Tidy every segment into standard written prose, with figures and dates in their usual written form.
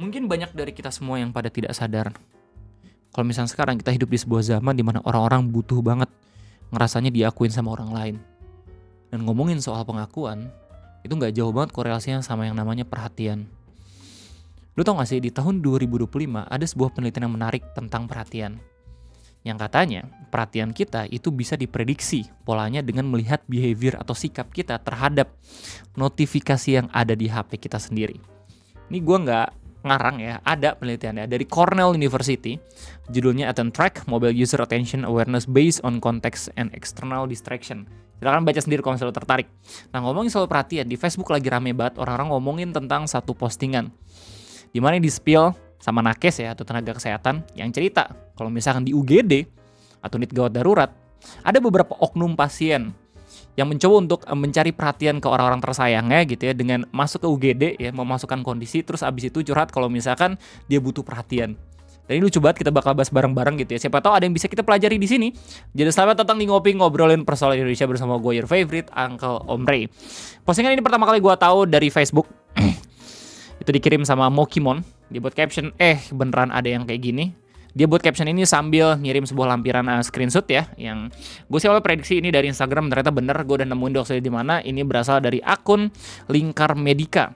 Mungkin banyak dari kita semua yang pada tidak sadar. Kalau misalnya sekarang kita hidup di sebuah zaman di mana orang-orang butuh banget ngerasanya diakuin sama orang lain. Dan ngomongin soal pengakuan, itu nggak jauh banget korelasinya sama yang namanya perhatian. Lu tau gak sih, di tahun 2025 ada sebuah penelitian yang menarik tentang perhatian. Yang katanya, perhatian kita itu bisa diprediksi polanya dengan melihat behavior atau sikap kita terhadap notifikasi yang ada di HP kita sendiri. Ini gue nggak ngarang ya, ada penelitiannya dari Cornell University, judulnya Track Mobile User Attention Awareness Based on Context and External Distraction. Silahkan baca sendiri kalau misalnya tertarik. Nah, ngomongin soal perhatian, di Facebook lagi rame banget orang-orang ngomongin tentang satu postingan di mana di-spill sama nakes ya, atau tenaga kesehatan yang cerita kalau misalkan di UGD atau unit gawat darurat ada beberapa oknum pasien yang mencoba untuk mencari perhatian ke orang-orang tersayangnya gitu ya, dengan masuk ke UGD ya, memasukkan kondisi, terus abis itu curhat kalau misalkan dia butuh perhatian. Dan ini lucu banget, kita bakal bahas bareng-bareng gitu ya. Siapa tahu ada yang bisa kita pelajari di sini. Jadi selamat datang di Ngopi Ngobrolin Persoalan Indonesia bersama gue, your favorite Uncle Om Ray. Postingan ini pertama kali gue tahu dari Facebook. Itu dikirim sama Mokimon. Dia buat caption, beneran ada yang kayak gini. Dia buat caption ini sambil ngirim sebuah lampiran screenshot ya, yang gue sih awalnya prediksi ini dari Instagram, ternyata bener, gue udah nemuin doxnya di mana. Ini berasal dari akun Lingkar Medika,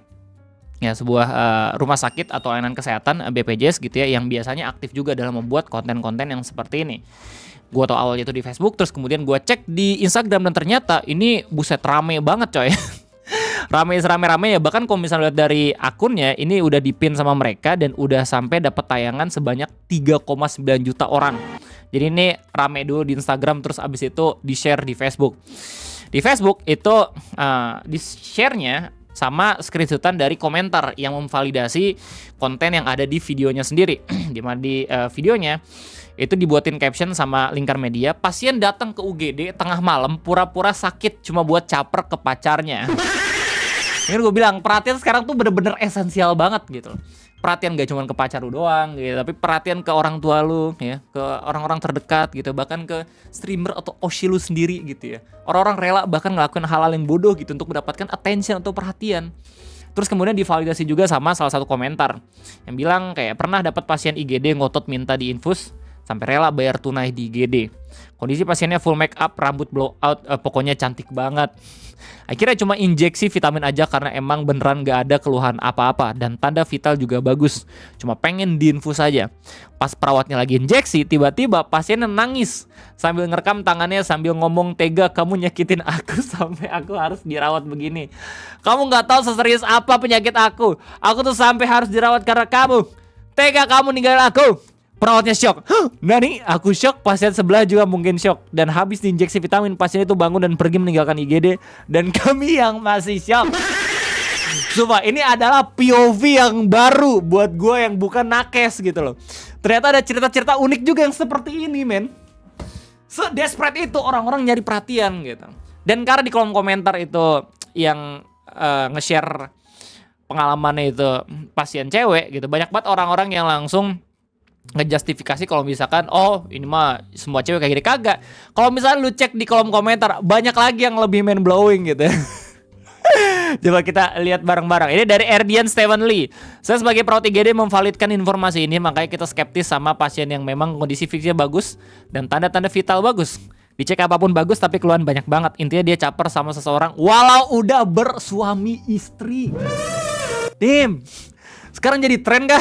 ya sebuah rumah sakit atau layanan kesehatan BPJS gitu ya, yang biasanya aktif juga dalam membuat konten-konten yang seperti ini. Gue tau awalnya itu di Facebook, terus kemudian gue cek di Instagram dan ternyata ini buset rame banget coy. Rame-rame ya, bahkan kalau misalnya lihat dari akunnya ini udah dipin sama mereka dan udah sampai dapat tayangan sebanyak 3,9 juta orang. Jadi ini rame dulu di Instagram, terus abis itu di-share di Facebook. Di Facebook itu di-share-nya sama screenshotan dari komentar yang memvalidasi konten yang ada di videonya sendiri. Di mana di videonya itu dibuatin caption sama Lingkar Media, pasien datang ke UGD tengah malam pura-pura sakit cuma buat caper ke pacarnya. Ini gue bilang, perhatian sekarang tuh bener-bener esensial banget gitu. Perhatian gak cuma ke pacar lu doang gitu, tapi perhatian ke orang tua lu ya, ke orang-orang terdekat gitu, bahkan ke streamer atau oshi lu sendiri gitu ya. Orang-orang rela bahkan ngelakuin hal-hal yang bodoh gitu untuk mendapatkan attention atau perhatian. Terus kemudian divalidasi juga sama salah satu komentar yang bilang kayak pernah dapat pasien IGD ngotot minta diinfus sampai rela bayar tunai di IGD. Kondisi pasiennya full make up, rambut blowout, pokoknya cantik banget. Akhirnya cuma injeksi vitamin aja karena emang beneran gak ada keluhan apa-apa dan tanda vital juga bagus. Cuma pengen diinfus aja. Pas perawatnya lagi injeksi, tiba-tiba pasiennya nangis sambil ngerekam tangannya sambil ngomong, tega kamu nyakitin aku sampai aku harus dirawat begini. Kamu gak tahu seserius apa penyakit aku. Aku tuh sampai harus dirawat karena kamu. Tega kamu ninggalin aku. Perawatnya shock. Nani, aku shock, pasien sebelah juga mungkin shock. Dan habis diinjeksi vitamin, pasien itu bangun dan pergi meninggalkan IGD. Dan kami yang masih shock. Sumpah, ini adalah POV yang baru buat gue yang bukan nakes gitu loh. Ternyata ada cerita-cerita unik juga yang seperti ini, men. Se-desperate itu orang-orang nyari perhatian gitu. Dan karena di kolom komentar itu yang nge-share pengalamannya itu pasien cewek gitu, banyak banget orang-orang yang langsung ngejustifikasi kalau misalkan ini mah semua cewek kayak gini. Kagak. Kalau misalnya lu cek di kolom komentar, banyak lagi yang lebih mind blowing gitu. Coba kita lihat bareng-bareng. Ini dari Erdian Steven Lee. Saya sebagai perawat IGD memvalidkan informasi ini, makanya kita skeptis sama pasien yang memang kondisi fisiknya bagus dan tanda-tanda vital bagus. Dicek apapun bagus tapi keluhan banyak banget. Intinya dia caper sama seseorang walau udah bersuami istri. Dim, sekarang jadi tren kah?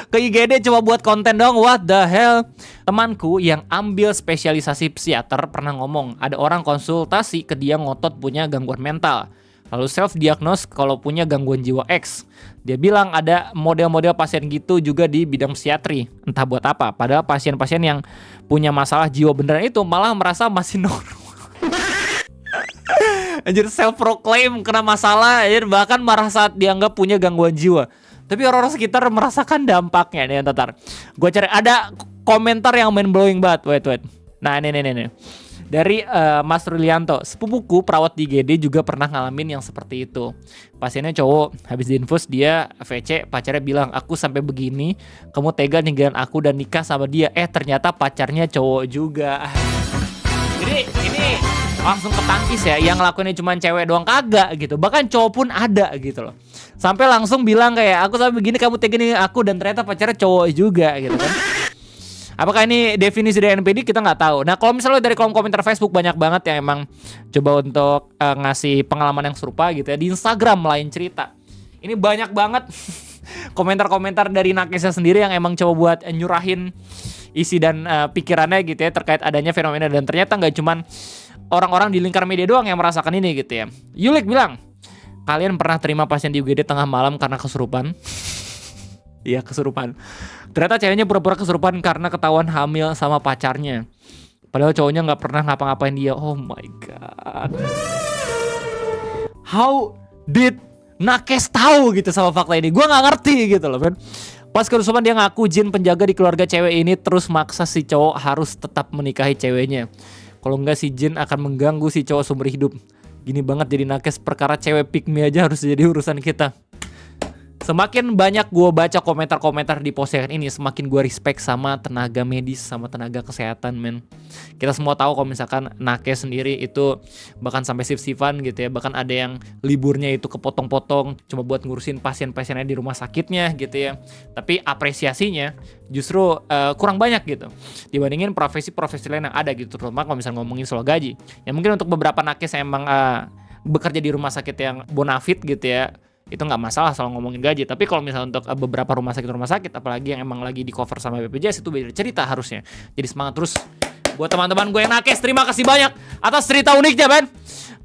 Ke IGD cuma buat konten dong, what the hell? Temanku yang ambil spesialisasi psikiater pernah ngomong, ada orang konsultasi ke dia ngotot punya gangguan mental, lalu self-diagnose kalau punya gangguan jiwa X. Dia bilang ada model-model pasien gitu juga di bidang psikiatri. Entah buat apa, padahal pasien-pasien yang punya masalah jiwa beneran itu malah merasa masih normal. Anjir, self-proclaim kena masalah, anjir, bahkan marah saat dianggap punya gangguan jiwa. Tapi orang-orang sekitar merasakan dampaknya nih, ntar. Gue cari, ada komentar yang mind-blowing banget. Wait. Nah, ini. Dari Mas Rulianto, sepupuku perawat di IGD juga pernah ngalamin yang seperti itu. Pasiennya cowok, habis diinfus dia VC, pacarnya bilang, aku sampai begini, kamu tega ninggalin aku dan nikah sama dia. Ternyata pacarnya cowok juga. Jadi ini langsung ketangkis ya, yang ngelakuinnya cuma cewek doang kagak gitu, bahkan cowok pun ada gitu loh. Sampai langsung bilang kayak, aku sampai begini kamu tegini aku, dan ternyata pacarnya cowok juga gitu kan. Apakah ini definisi dari NPD, kita nggak tahu. Nah kalau misalnya dari kolom komentar Facebook banyak banget yang emang coba untuk ngasih pengalaman yang serupa gitu ya. Di Instagram lain cerita, ini banyak banget komentar-komentar dari nakesnya sendiri yang emang coba buat nyurahin isi dan pikirannya gitu ya terkait adanya fenomena. Dan ternyata nggak cuman orang-orang di lingkar media doang yang merasakan ini gitu ya. Yulik bilang, kalian pernah terima pasien di UGD tengah malam karena kesurupan? Iya, kesurupan. Ternyata ceweknya pura-pura kesurupan karena ketahuan hamil sama pacarnya. Padahal cowoknya nggak pernah ngapa-ngapain dia. Oh my god. How did nakes tahu gitu sama fakta ini? Gue nggak ngerti gitu loh, men. Pas kesurupan dia ngaku jin penjaga di keluarga cewek ini, terus maksa si cowok harus tetap menikahi ceweknya. Kalau enggak si jin akan mengganggu si cowok seumur hidup. Gini banget jadi nakes, perkara cewek pick me aja harus jadi urusan kita. Semakin banyak gue baca komentar-komentar di postingan ini, semakin gue respect sama tenaga medis, sama tenaga kesehatan, men. Kita semua tahu kalau misalkan nakes sendiri itu bahkan sampai shift-shiftan gitu ya. Bahkan ada yang liburnya itu kepotong-potong cuma buat ngurusin pasien-pasiennya di rumah sakitnya gitu ya. Tapi apresiasinya justru kurang banyak gitu dibandingin profesi-profesi lain yang ada gitu. Terutama kalau misalnya ngomongin soal gaji. Ya mungkin untuk beberapa nakes yang emang bekerja di rumah sakit yang bonafit gitu ya, itu nggak masalah soal ngomongin gaji. Tapi kalau misalnya untuk beberapa rumah sakit apalagi yang emang lagi di cover sama BPJS, itu beda cerita harusnya. Jadi semangat terus buat teman-teman gue yang nakes. Terima kasih banyak atas cerita uniknya, Ben.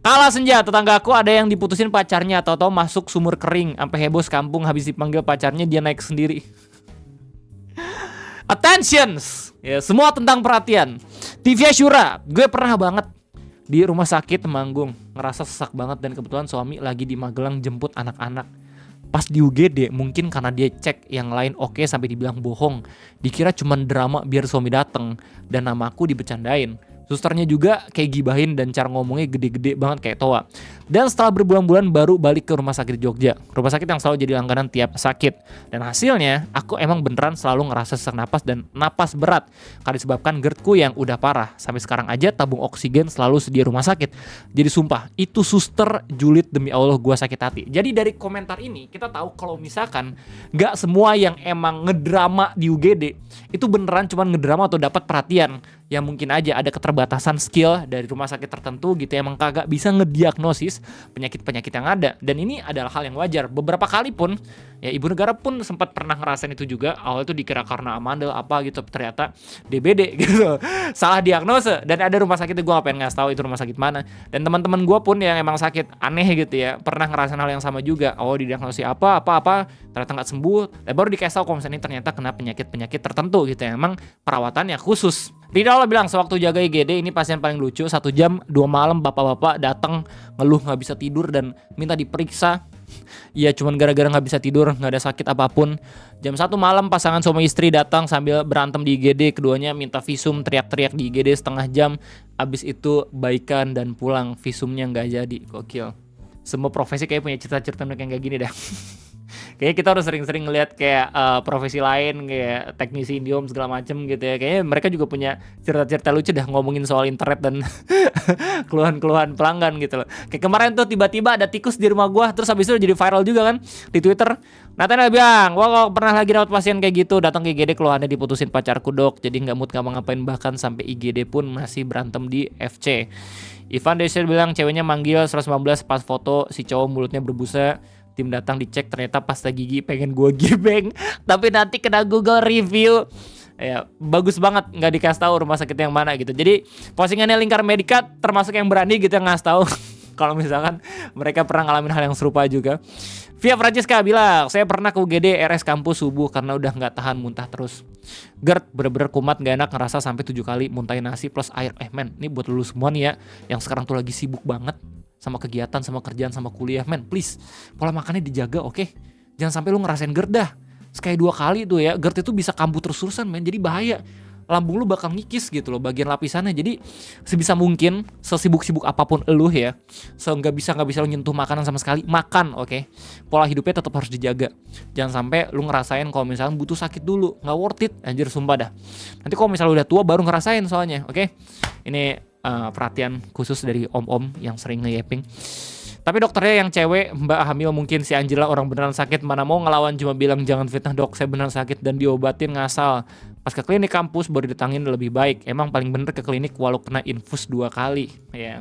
Kala senja, tetanggaku ada yang diputusin pacarnya, atau masuk sumur kering, sampai heboh sekampung. Habis dipanggil pacarnya dia naik sendiri. Attentions ya, semua tentang perhatian. TV Syura, gue pernah banget di rumah sakit Temanggung, ngerasa sesak banget dan kebetulan suami lagi di Magelang jemput anak-anak. Pas di UGD, mungkin karena dia cek yang lain oke sampai dibilang bohong, dikira cuman drama biar suami dateng, dan namaku dibecandain. Susternya juga kayak gibahin dan cara ngomongnya gede-gede banget kayak toa. Dan setelah berbulan-bulan baru balik ke rumah sakit Jogja, rumah sakit yang selalu jadi langganan tiap sakit. Dan hasilnya aku emang beneran selalu ngerasa sesak napas dan napas berat, karena disebabkan GERD-ku yang udah parah. Sampai sekarang aja tabung oksigen selalu sedia rumah sakit. Jadi sumpah, itu suster julid demi Allah, gua sakit hati. Jadi dari komentar ini kita tahu kalau misalkan gak semua yang emang ngedrama di UGD itu beneran cuman ngedrama atau dapat perhatian. Ya mungkin aja ada keterbatasan skill dari rumah sakit tertentu gitu, emang kagak bisa ngediagnosis penyakit-penyakit yang ada. Dan ini adalah hal yang wajar. Beberapa kali pun ya ibu negara pun sempat pernah ngerasain itu juga. Awal itu dikira karena amandel apa gitu, ternyata DBD gitu. Salah diagnosa. Dan ada rumah sakit gue gak pengen ngasih tahu itu rumah sakit mana. Dan teman-teman gue pun yang emang sakit aneh gitu ya, pernah ngerasain hal yang sama juga. Oh didiagnosis apa ternyata gak sembuh. Dan baru dikasih tahu kalau misalnya ternyata kena penyakit-penyakit tertentu gitu ya. Emang perawatannya khusus. Rida Allah bilang, sewaktu jaga IGD ini pasien paling lucu. 1 jam 2 malam bapak-bapak datang ngeluh gak bisa tidur dan minta diperiksa. Iya cuman gara-gara gak bisa tidur, gak ada sakit apapun. Jam 1 malam pasangan suami istri datang sambil berantem di IGD. Keduanya minta visum, teriak-teriak di IGD setengah jam. Abis itu baikan dan pulang. Visumnya gak jadi. Gokil. Semua profesi kayak punya cerita-cerita kayak gak gini dah. Kayaknya kita harus sering-sering ngeliat kayak profesi lain kayak teknisi Indihome segala macem gitu ya. Kayaknya mereka juga punya cerita-cerita lucu dah ngomongin soal internet dan keluhan-keluhan pelanggan gitu loh. Kayak kemarin tuh tiba-tiba ada tikus di rumah gua, terus habis itu jadi viral juga kan di Twitter. Nathaniel bilang, wah kok pernah lagi rawat pasien kayak gitu, datang ke IGD keluhannya diputusin pacarku dok, jadi nggak mood ngapa-ngapain, bahkan sampai IGD pun masih berantem di FC. Ivan Desir bilang ceweknya manggil 119 pas foto si cowok mulutnya berbusa. Tim datang dicek, ternyata pasta gigi pengen gue gibeng tapi nanti kena Google review. Ya bagus banget nggak dikasih tahu rumah sakit yang mana gitu. Jadi postingannya Lingkar Medika termasuk yang berani gitu yang ngasih tahu kalau misalkan mereka pernah ngalamin hal yang serupa juga. Via Francisca bilang, saya pernah ke UGD RS kampus subuh karena udah nggak tahan muntah terus. GERD bener-bener kumat gak enak, ngerasa sampai 7 kali muntahin nasi plus air. Men, ini buat lu semua nih ya yang sekarang tuh lagi sibuk banget sama kegiatan, sama kerjaan, sama kuliah, men, please pola makannya dijaga, oke? Jangan sampai lu ngerasain GERD dah. Sekali 2 kali tuh ya, GERD itu bisa kambuh terus-terusan, men, jadi bahaya. Lambung lu bakal ngikis gitu loh bagian lapisannya. Jadi sebisa mungkin, sesibuk-sibuk apapun lu ya, nggak bisa lu nyentuh makanan sama sekali, makan, oke? Pola hidupnya tetap harus dijaga. Jangan sampai lu ngerasain kalau misalnya butuh sakit dulu, nggak worth it, anjir sumpah dah. Nanti kalau misalnya udah tua baru ngerasain soalnya, oke? Ini perhatian khusus dari om-om yang sering nge-yaping. Tapi dokternya yang cewek, mbak hamil mungkin, si Angela orang beneran sakit, mana mau ngelawan, cuma bilang jangan fitnah dok, saya beneran sakit, dan diobatin ngasal. Pas ke klinik kampus baru ditangin lebih baik, emang paling bener ke klinik walau kena infus 2 kali ya.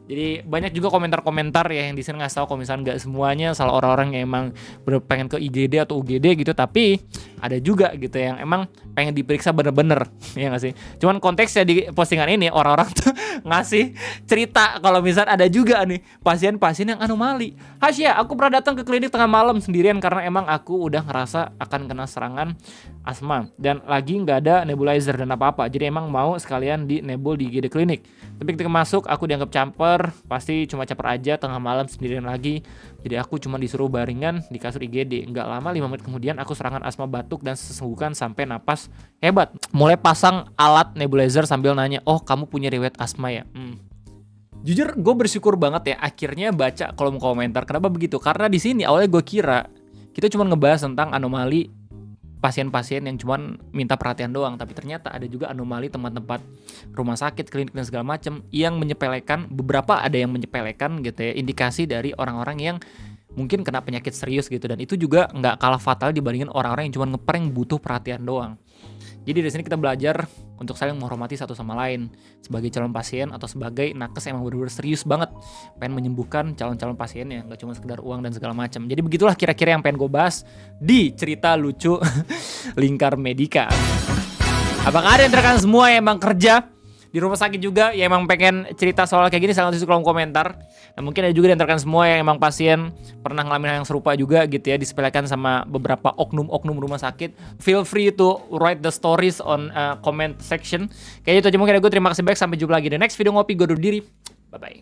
Jadi banyak juga komentar-komentar ya yang di sini ngasih tahu kalau misalnya nggak semuanya salah orang-orang yang emang bener pengen ke IGD atau UGD gitu, tapi ada juga gitu yang emang pengen diperiksa bener-bener ya nggak sih. Cuman konteksnya di postingan ini orang-orang tuh ngasih cerita kalau misalnya ada juga nih pasien-pasien yang anomali. Hasya, aku pernah datang ke klinik tengah malam sendirian karena emang aku udah ngerasa akan kena serangan asma dan lagi nggak ada nebulizer dan apa-apa, jadi emang mau sekalian di nebul di IGD klinik. Tapi ketika masuk aku dianggap camper, pasti cuma caper aja, tengah malam sendirian lagi. Jadi aku cuma disuruh baringan di kasur IGD. Nggak lama 5 menit kemudian aku serangan asma, batuk dan sesenggukan sampai napas hebat. Mulai pasang alat nebulizer sambil nanya, oh kamu punya riwayat asma ya? Jujur gue bersyukur banget ya akhirnya baca kolom komentar. Kenapa begitu? Karena di sini awalnya gue kira kita cuma ngebahas tentang anomali pasien-pasien yang cuman minta perhatian doang, tapi ternyata ada juga anomali tempat-tempat rumah sakit, klinik dan segala macam yang menyepelekan. Beberapa ada yang menyepelekan gitu ya, indikasi dari orang-orang yang mungkin kena penyakit serius gitu, dan itu juga nggak kalah fatal dibandingin orang-orang yang cuma ngeprank butuh perhatian doang. Jadi dari sini kita belajar untuk saling menghormati satu sama lain sebagai calon pasien atau sebagai nakes yang benar-benar serius banget pengen menyembuhkan calon-calon pasiennya, nggak cuma sekedar uang dan segala macam. Jadi begitulah kira-kira yang pengen gue bahas di cerita lucu Lingkar Medika. Apakah ada yang rekan semua yang emang kerja di rumah sakit juga yang emang pengen cerita soal kayak gini, silahkan tulis di kolom komentar. Nah, mungkin ada juga yang rekan semua yang emang pasien pernah ngalamin hal yang serupa juga gitu ya, disepelekan sama beberapa oknum-oknum rumah sakit. Feel free to write the stories on comment section. Kayaknya itu aja mungkin dari gue. Terima kasih banyak, sampai jumpa lagi di next video ngopi. Gue undur diri. Bye bye.